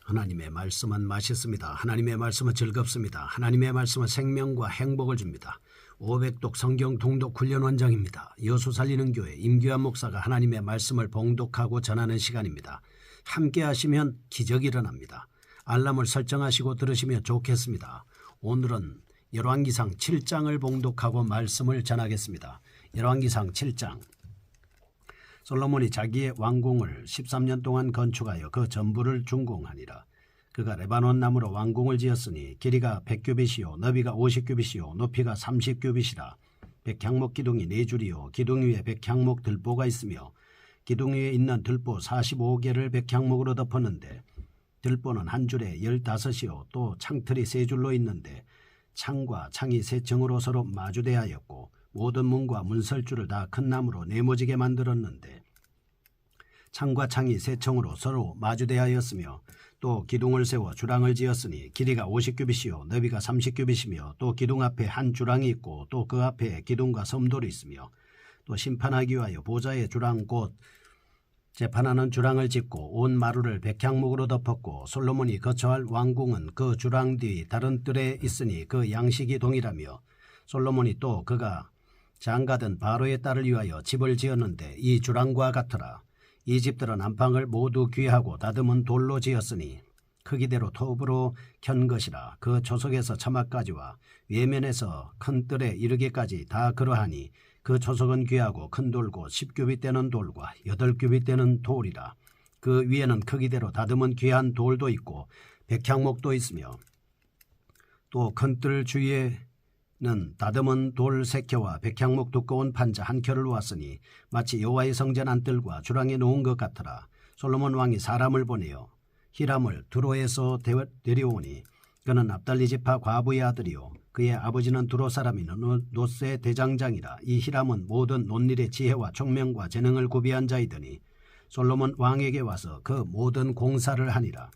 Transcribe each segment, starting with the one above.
하나님의 말씀은 맛있습니다. 하나님의 말씀은 즐겁습니다. 하나님의 말씀은 생명과 행복을 줍니다. 500독 성경 통독 훈련 원장입니다. 여수 살리는 교회 임규환 목사가 하나님의 말씀을 봉독하고 전하는 시간입니다. 함께 하시면 기적이 일어납니다. 알람을 설정하시고 들으시면 좋겠습니다. 오늘은 열왕기상 7장을 봉독하고 말씀을 전하겠습니다. 열왕기상 7장. 솔로몬이 자기의 왕궁을 13년 동안 건축하여 그 전부를 준공하니라. 그가 레바논 나무로 왕궁을 지었으니 길이가 100규빗이요 너비가 50규빗이요 높이가 30규빗이라. 백향목 기둥이 4줄이요 기둥 위에 백향목 들보가 있으며 기둥 위에 있는 들보 45개를 백향목으로 덮었는데 들보는 한 줄에 15이요 또 창틀이 3줄로 있는데 창과 창이 3층으로 서로 마주대하였고 모든 문과 문설주를 다 큰 나무로 네모지게 만들었는데 창과 창이 3층으로 서로 마주대하였으며 또 기둥을 세워 주랑을 지었으니 길이가 50규빗이요 너비가 30규빗이며 또 기둥 앞에 한 주랑이 있고 또 그 앞에 기둥과 섬돌이 있으며 또 심판하기 위하여 보좌의 주랑 곧 재판하는 주랑을 짓고 온 마루를 백향목으로 덮었고 솔로몬이 거처할 왕궁은 그 주랑 뒤 다른 뜰에 있으니 그 양식이 동일하며 솔로몬이 또 그가 장가든 바로의 딸을 위하여 집을 지었는데 이 주랑과 같으라. 이 집들은 안방을 모두 귀하고 다듬은 돌로 지었으니 크기대로 톱으로 켠 것이라. 그 초석에서 처마까지와 외면에서 큰 뜰에 이르기까지 다 그러하니 그 초석은 귀하고 큰 돌고 10규빗 되는 돌과 8규빗 되는 돌이라. 그 위에는 크기대로 다듬은 귀한 돌도 있고 백향목도 있으며 또 큰 뜰 주위에는 다듬은 돌 3켜와 백향목 두꺼운 판자 1켜를 놓았으니 마치 여호와의 성전 안뜰과 주랑에 놓은 것 같더라. 솔로몬 왕이 사람을 보내어 히람을 두로에서 데려오니 그는 납달리 지파 과부의 아들이요 그의 아버지는 두로 사람인 노세 대장장이라. 이 히람은 모든 논일의 지혜와 총명과 재능을 구비한 자이더니 솔로몬 왕에게 와서 그 모든 공사를 하니라.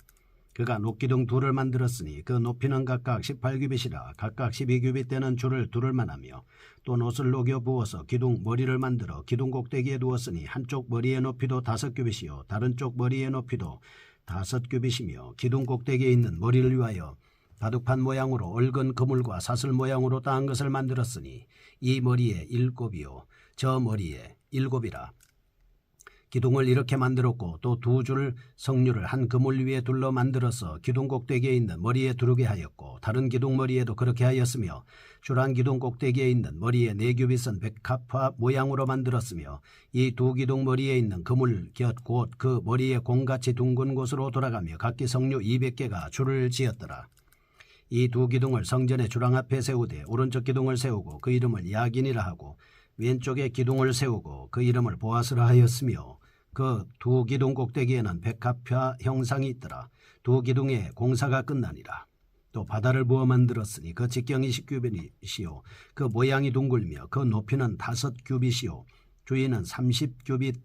그가 녹기둥 둘을 만들었으니 그 높이는 각각 18규빗이라. 각각 12규빗 되는 줄을 두를만 하며 또 놋을 녹여 부어서 기둥 머리를 만들어 기둥 꼭대기에 두었으니 한쪽 머리의 높이도 5규빗이요 다른 쪽 머리의 높이도 5규빗이며 기둥 꼭대기에 있는 머리를 위하여 바둑판 모양으로 얽은 그물과 사슬 모양으로 따은 것을 만들었으니 이 머리에 7이요 저 머리에 7이라. 기둥을 이렇게 만들었고 또 2줄 석류를 한 그물 위에 둘러 만들어서 기둥 꼭대기에 있는 머리에 두르게 하였고 다른 기둥 머리에도 그렇게 하였으며 주랑 기둥 꼭대기에 있는 머리에 4규빗은 백합화 모양으로 만들었으며 이 2 기둥 머리에 있는 그물 곁 곧 그 머리에 공같이 둥근 곳으로 돌아가며 각기 석류 200개가 줄을 지었더라. 이 2 기둥을 성전의 주랑 앞에 세우되 오른쪽 기둥을 세우고 그 이름을 야긴이라 하고 왼쪽에 기둥을 세우고 그 이름을 보아스라 하였으며 그 2 기둥 꼭대기에는 백합화 형상이 있더라. 2 기둥의 공사가 끝나니라. 또 바다를 부어 만들었으니 그 직경이 10규빗이요 그 모양이 둥글며 그 높이는 5규빗이요 주위는 30규빗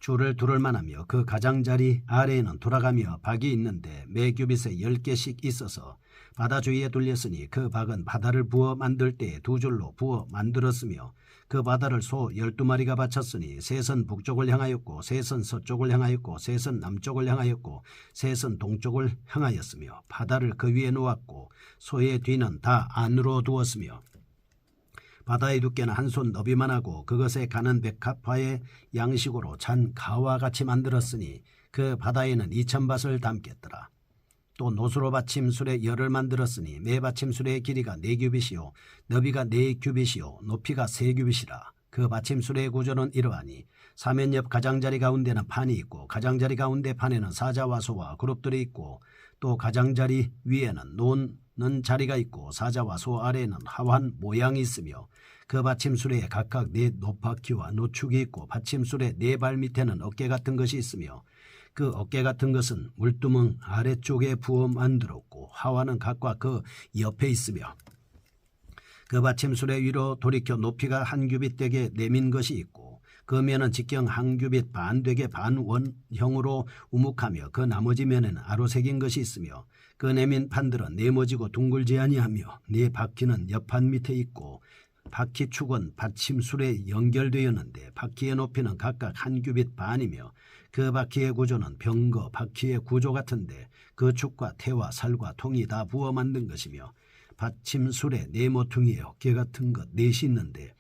줄을 두를 만하며 그 가장자리 아래에는 돌아가며 박이 있는데 매 규빗에 10개씩 있어서 바다 주위에 둘렸으니 그 박은 바다를 부어 만들 때에 2줄로 부어 만들었으며 그 바다를 소 12마리가 바쳤으니 셋은 북쪽을 향하였고 셋은 서쪽을 향하였고 셋은 남쪽을 향하였고 셋은 동쪽을 향하였으며 바다를 그 위에 놓았고 소의 뒤는 다 안으로 두었으며 바다의 두께는 한 손 너비만 하고 그것에 가는 백합화의 양식으로 잔 가와 같이 만들었으니 그 바다에는 2000밭을 담겠더라. 또 노수로 받침술에 열을 만들었으니 매 받침술의 길이가 4규빗이요 너비가 4규빗이요 높이가 3규빗이라. 그 받침술의 구조는 이러하니 사면 옆 가장자리 가운데는 판이 있고 가장자리 가운데 판에는 사자와 소와 그룹들이 있고 또 가장자리 위에는 놓는 자리가 있고 사자와 소 아래에는 하완 모양이 있으며 그 받침술에 각각 4 노바퀴와 노축이 있고 받침술의 4발 밑에는 어깨 같은 것이 있으며 그 어깨 같은 것은 물두멍 아래쪽에 부어 만들었고 하완은 각과 그 옆에 있으며 그 받침술의 위로 돌이켜 높이가 1규빗 되게 내민 것이 있고 그 면은 직경 1규빗 반 되게 반원형으로 우묵하며 그 나머지 면에는 아로 새긴 것이 있으며 그 내민 판들은 네모지고 둥글지 아니하며 4바퀴는 옆판 밑에 있고 바퀴축은 받침술에 연결되었는데 바퀴의 높이는 각각 한 규빗 반이며 그 바퀴의 구조는 병거 바퀴의 구조 같은데 그 축과 태와 살과 통이 다 부어 만든 것이며 받침술에 네 모퉁이의 어깨 같은 것 넷이 있는데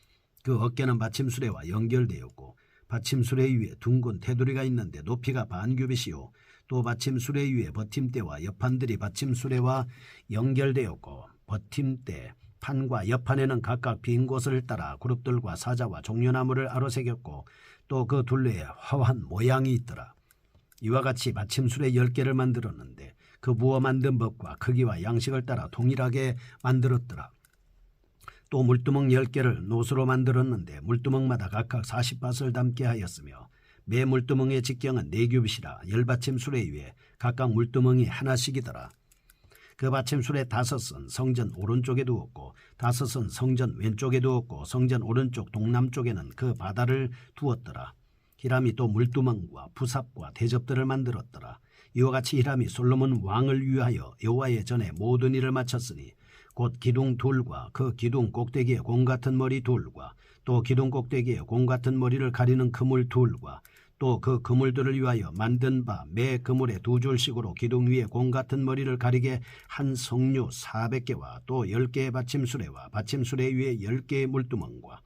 그 어깨는 받침수레와 연결되었고 받침수레 위에 둥근 테두리가 있는데 높이가 반 규빗이요 또 받침수레 위에 버팀대와 옆판들이 받침수레와 연결되었고 버팀대 판과 옆판에는 각각 빈 곳을 따라 그룹들과 사자와 종려나무를 아로새겼고 또 그 둘레에 화환 모양이 있더라. 이와 같이 받침수레 10개를 만들었는데 그 부어 만든 법과 크기와 양식을 따라 동일하게 만들었더라. 또 물두멍 10개를 노수로 만들었는데 물두멍마다 각각 40밭을 담게 하였으며 매 물두멍의 직경은 4규빗이라 10받침수레 위에 각각 물두멍이 하나씩이더라. 그 받침수레 5은 성전 오른쪽에 두었고 5은 성전 왼쪽에 두었고 성전 오른쪽 동남쪽에는 그 바다를 두었더라. 히람이 또 물두멍과 부삽과 대접들을 만들었더라. 이와 같이 히람이 솔로몬 왕을 위하여 여호와의 전에 모든 일을 마쳤으니 곧 기둥 둘과 그 기둥 꼭대기에 공 같은 머리 둘과 또 기둥 꼭대기에 공 같은 머리를 가리는 그물 둘과 또 그 그물들을 위하여 만든 바 매 그물에 2줄씩으로 기둥 위에 공 같은 머리를 가리게 한 석류 400개와 또 10개의 받침수레와 받침수레 위에 10개의 물두멍과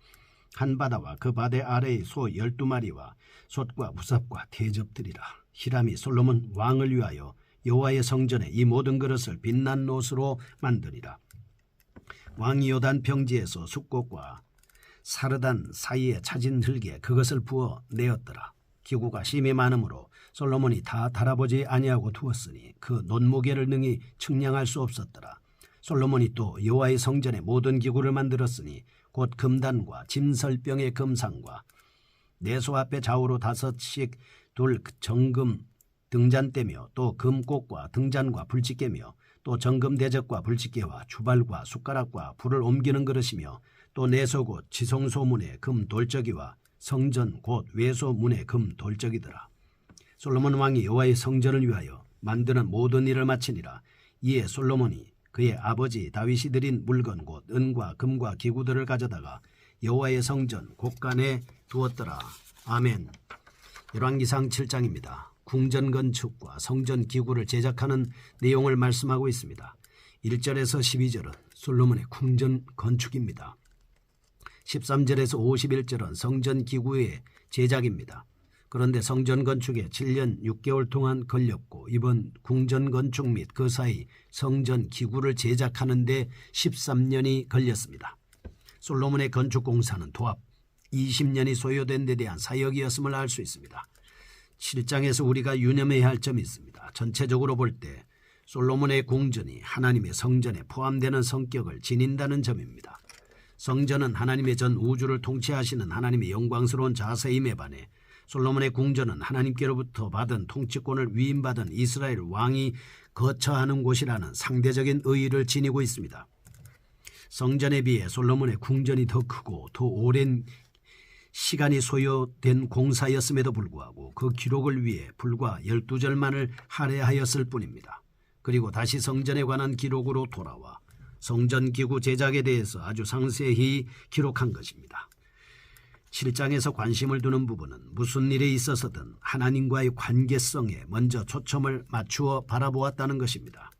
한 바다와 그 바다 아래의 소 12마리와 솥과 부삽과 대접들이라. 히람이 솔로몬 왕을 위하여 여호와의 성전에 이 모든 그릇을 빛난 노스로 만드니라. 왕이 요단 평지에서 숫꽃과 사르단 사이에 차진 흙에 그것을 부어 내었더라. 기구가 심히 많으므로 솔로몬이 다 달아보지 아니하고 두었으니 그 논무게를 능히 측량할 수 없었더라. 솔로몬이 또 여호와의 성전에 모든 기구를 만들었으니 곧 금단과 짐설병의 금상과 내소 앞에 좌우로 5씩 둘 정금 등잔대며 또 금꽃과 등잔과 불집게며 또 정금 대접과 불집게와 주발과 숟가락과 불을 옮기는 그릇이며 또 내소 곧 지성소문의 금 돌적이와 성전 곧 외소문의 금 돌적이더라. 솔로몬 왕이 여호와의 성전을 위하여 만드는 모든 일을 마치니라. 이에 솔로몬이 그의 아버지 다윗이 드린 물건 곧 은과 금과 기구들을 가져다가 여호와의 성전 곳간에 두었더라. 아멘. 열왕기상 7장입니다. 궁전 건축과 성전 기구를 제작하는 내용을 말씀하고 있습니다. 1절에서 12절은 솔로몬의 궁전 건축입니다. 13절에서 51절은 성전 기구의 제작입니다. 그런데 성전 건축에 7년 6개월 동안 걸렸고 이번 궁전 건축 및 그 사이 성전 기구를 제작하는 데 13년이 걸렸습니다. 솔로몬의 건축 공사는 도합 20년이 소요된 데 대한 사역이었음을 알 수 있습니다. 7장에서 우리가 유념해야 할 점이 있습니다. 전체적으로 볼 때 솔로몬의 궁전이 하나님의 성전에 포함되는 성격을 지닌다는 점입니다. 성전은 하나님의 전 우주를 통치하시는 하나님의 영광스러운 자세임에 반해 솔로몬의 궁전은 하나님께로부터 받은 통치권을 위임받은 이스라엘 왕이 거처하는 곳이라는 상대적인 의의를 지니고 있습니다. 성전에 비해 솔로몬의 궁전이 더 크고 더 오랜 시간이 소요된 공사였음에도 불구하고 그 기록을 위해 불과 12절만을 할애하였을 뿐입니다. 그리고 다시 성전에 관한 기록으로 돌아와 성전기구 제작에 대해서 아주 상세히 기록한 것입니다. 7장에서 관심을 두는 부분은 무슨 일에 있어서든 하나님과의 관계성에 먼저 초점을 맞추어 바라보았다는 것입니다.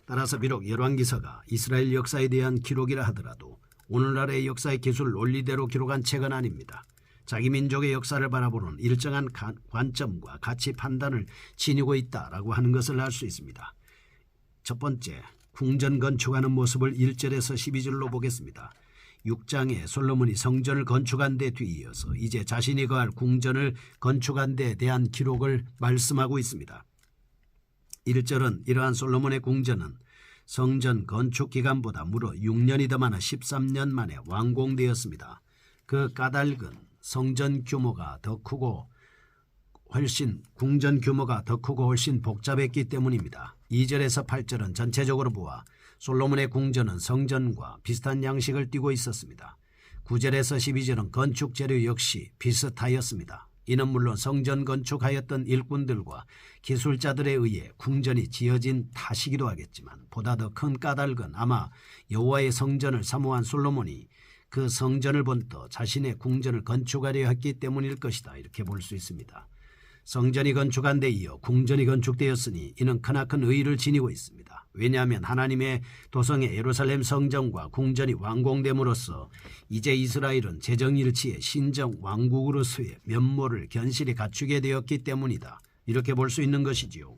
따라서 비록 열왕기서가 이스라엘 역사에 대한 기록이라 하더라도 오늘날의 역사의 기술 논리대로 기록한 책은 아닙니다. 자기 민족의 역사를 바라보는 일정한 관점과 가치 판단을 지니고 있다라고 하는 것을 알 수 있습니다. 첫 번째, 궁전 건축하는 모습을 1절에서 12절로 보겠습니다. 6장에 솔로몬이 성전을 건축한 데 뒤이어서 이제 자신이 거할 궁전을 건축한 데 대한 기록을 말씀하고 있습니다. 1절은 이러한 솔로몬의 궁전은 성전 건축 기간보다 무려 6년이 더 많아 13년 만에 완공되었습니다. 그 까닭은 성전 규모가 더 크고 궁전 규모가 더 크고 훨씬 복잡했기 때문입니다. 2절에서 8절은 전체적으로 보아 솔로몬의 궁전은 성전과 비슷한 양식을 띠고 있었습니다. 9절에서 12절은 건축 재료 역시 비슷하였습니다. 이는 물론 성전 건축하였던 일꾼들과 기술자들에 의해 궁전이 지어진 탓이기도 하겠지만 보다 더 큰 까닭은 아마 여호와의 성전을 사모한 솔로몬이 그 성전을 본떠 자신의 궁전을 건축하려 했기 때문일 것이다. 이렇게 볼 수 있습니다. 성전이 건축한 데 이어 궁전이 건축되었으니 이는 크나큰 의의를 지니고 있습니다. 왜냐하면 하나님의 도성의 예루살렘 성전과 궁전이 완공됨으로써 이제 이스라엘은 제정일치의 신정 왕국으로서의 면모를 견실히 갖추게 되었기 때문이다. 이렇게 볼 수 있는 것이지요.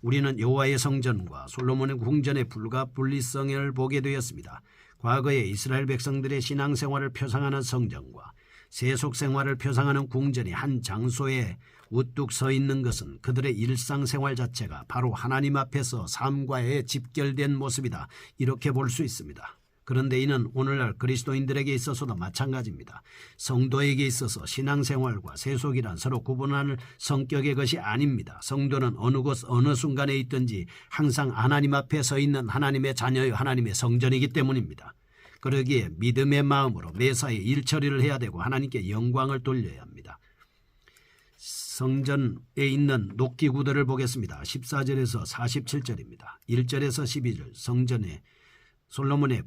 우리는 여호와의 성전과 솔로몬의 궁전의 불가분리성을 보게 되었습니다. 과거의 이스라엘 백성들의 신앙생활을 표상하는 성전과 세속 생활을 표상하는 궁전이 한 장소에 우뚝 서 있는 것은 그들의 일상생활 자체가 바로 하나님 앞에서 삶과의 집결된 모습이다. 이렇게 볼 수 있습니다. 그런데 이는 오늘날 그리스도인들에게 있어서도 마찬가지입니다. 성도에게 있어서 신앙생활과 세속이란 서로 구분할 성격의 것이 아닙니다. 성도는 어느 곳 어느 순간에 있든지 항상 하나님 앞에 서 있는 하나님의 자녀요 하나님의 성전이기 때문입니다. 그러기에 믿음의 마음으로 매사에 일처리를 해야 되고 하나님께 영광을 돌려야 합니다. 성전에 있는 녹기구들을 보겠습니다. 14절에서 47절입니다. 1절에서 12절 성전의 솔로몬의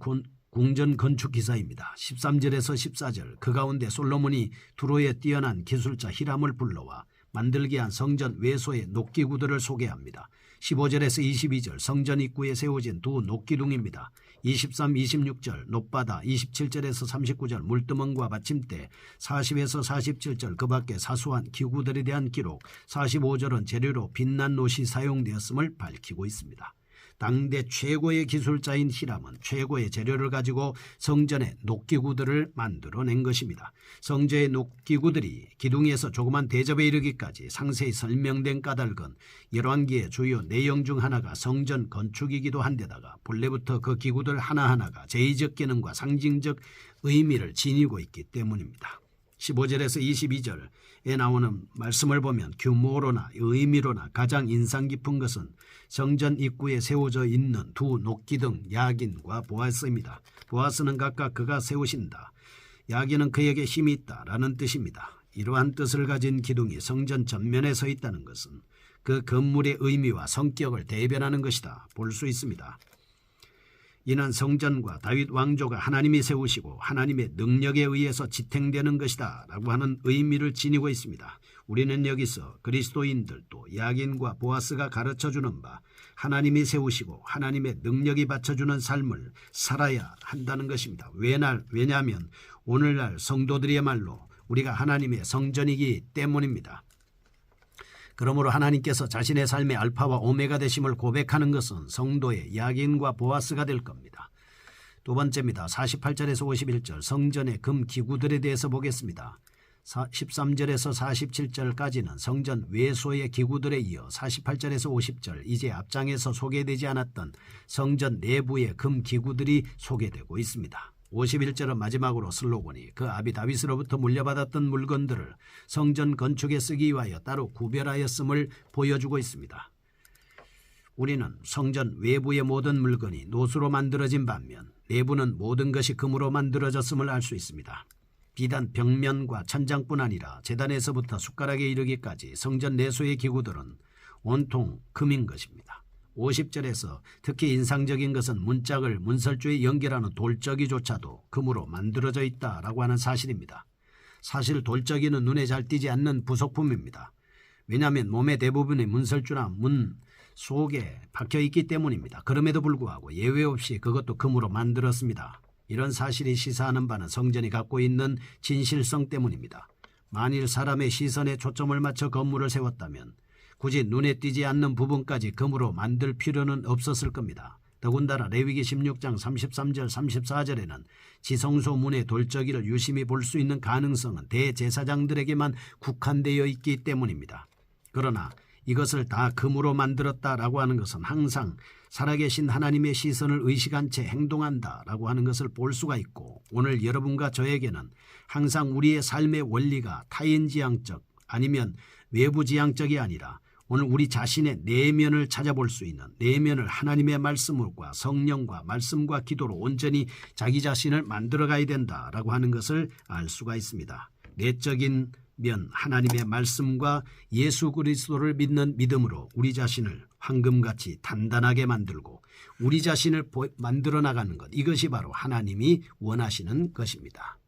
궁전 건축 기사입니다. 13절에서 14절 그 가운데 솔로몬이 두로의 뛰어난 기술자 히람을 불러와 만들게 한 성전 외소의 녹기구들을 소개합니다. 15절에서 22절 성전 입구에 세워진 두 녹기둥입니다. 23, 26절 높바다, 27절에서 39절 물두멍과 받침대, 40에서 47절 그 밖에 사소한 기구들에 대한 기록, 45절은 재료로 빛난 옷이 사용되었음을 밝히고 있습니다. 당대 최고의 기술자인 히람은 최고의 재료를 가지고 성전의 녹기구들을 만들어낸 것입니다. 성전의 녹기구들이 기둥에서 조그만 대접에 이르기까지 상세히 설명된 까닭은 열왕기의 주요 내용 중 하나가 성전 건축이기도 한데다가 본래부터 그 기구들 하나하나가 제의적 기능과 상징적 의미를 지니고 있기 때문입니다. 15절에서 22절에 나오는 말씀을 보면 규모로나 의미로나 가장 인상 깊은 것은 성전 입구에 세워져 있는 두 녹기둥 야긴과 보아스입니다. 보아스는 각각 그가 세우신다, 야긴은 그에게 힘이 있다라는 뜻입니다. 이러한 뜻을 가진 기둥이 성전 전면에 서 있다는 것은 그 건물의 의미와 성격을 대변하는 것이다 볼 수 있습니다. 이는 성전과 다윗 왕조가 하나님이 세우시고 하나님의 능력에 의해서 지탱되는 것이다 라고 하는 의미를 지니고 있습니다. 우리는 여기서 그리스도인들도 야긴과 보아스가 가르쳐주는 바 하나님이 세우시고 하나님의 능력이 받쳐주는 삶을 살아야 한다는 것입니다. 왜냐하면 오늘날 성도들이야말로 우리가 하나님의 성전이기 때문입니다. 그러므로 하나님께서 자신의 삶의 알파와 오메가 되심을 고백하는 것은 성도의 야긴과 보아스가 될 겁니다. 두 번째입니다. 48절에서 51절 성전의 금 기구들에 대해서 보겠습니다. 13절에서 47절까지는 성전 외소의 기구들에 이어 48절에서 50절 이제 앞장에서 소개되지 않았던 성전 내부의 금 기구들이 소개되고 있습니다. 51절은 마지막으로 슬로건이 그 아비 다윗으로부터 물려받았던 물건들을 성전 건축에 쓰기 위하여 따로 구별하였음을 보여주고 있습니다. 우리는 성전 외부의 모든 물건이 노수로 만들어진 반면 내부는 모든 것이 금으로 만들어졌음을 알 수 있습니다. 비단 벽면과 천장뿐 아니라 제단에서부터 숟가락에 이르기까지 성전 내소의 기구들은 온통 금인 것입니다. 50절에서 특히 인상적인 것은 문짝을 문설주에 연결하는 돌적이조차도 금으로 만들어져 있다라고 하는 사실입니다. 사실 돌적이는 눈에 잘 띄지 않는 부속품입니다. 왜냐하면 몸의 대부분이 문설주나 문 속에 박혀 있기 때문입니다. 그럼에도 불구하고 예외 없이 그것도 금으로 만들었습니다. 이런 사실이 시사하는 바는 성전이 갖고 있는 진실성 때문입니다. 만일 사람의 시선에 초점을 맞춰 건물을 세웠다면 굳이 눈에 띄지 않는 부분까지 금으로 만들 필요는 없었을 겁니다. 더군다나 레위기 16장 33절 34절에는 지성소 문의 돌적이를 유심히 볼 수 있는 가능성은 대제사장들에게만 국한되어 있기 때문입니다. 그러나 이것을 다 금으로 만들었다라고 하는 것은 항상 살아계신 하나님의 시선을 의식한 채 행동한다라고 하는 것을 볼 수가 있고, 오늘 여러분과 저에게는 항상 우리의 삶의 원리가 타인지향적 아니면 외부지향적이 아니라 오늘 우리 자신의 내면을 찾아볼 수 있는, 내면을 하나님의 말씀과 성령과 말씀과 기도로 온전히 자기 자신을 만들어가야 된다라고 하는 것을 알 수가 있습니다. 내적인 하나님의 말씀과 예수 그리스도를 믿는 믿음으로 우리 자신을 황금같이 단단하게 만들고 우리 자신을 만들어 나가는 것, 이것이 바로 하나님이 원하시는 것입니다.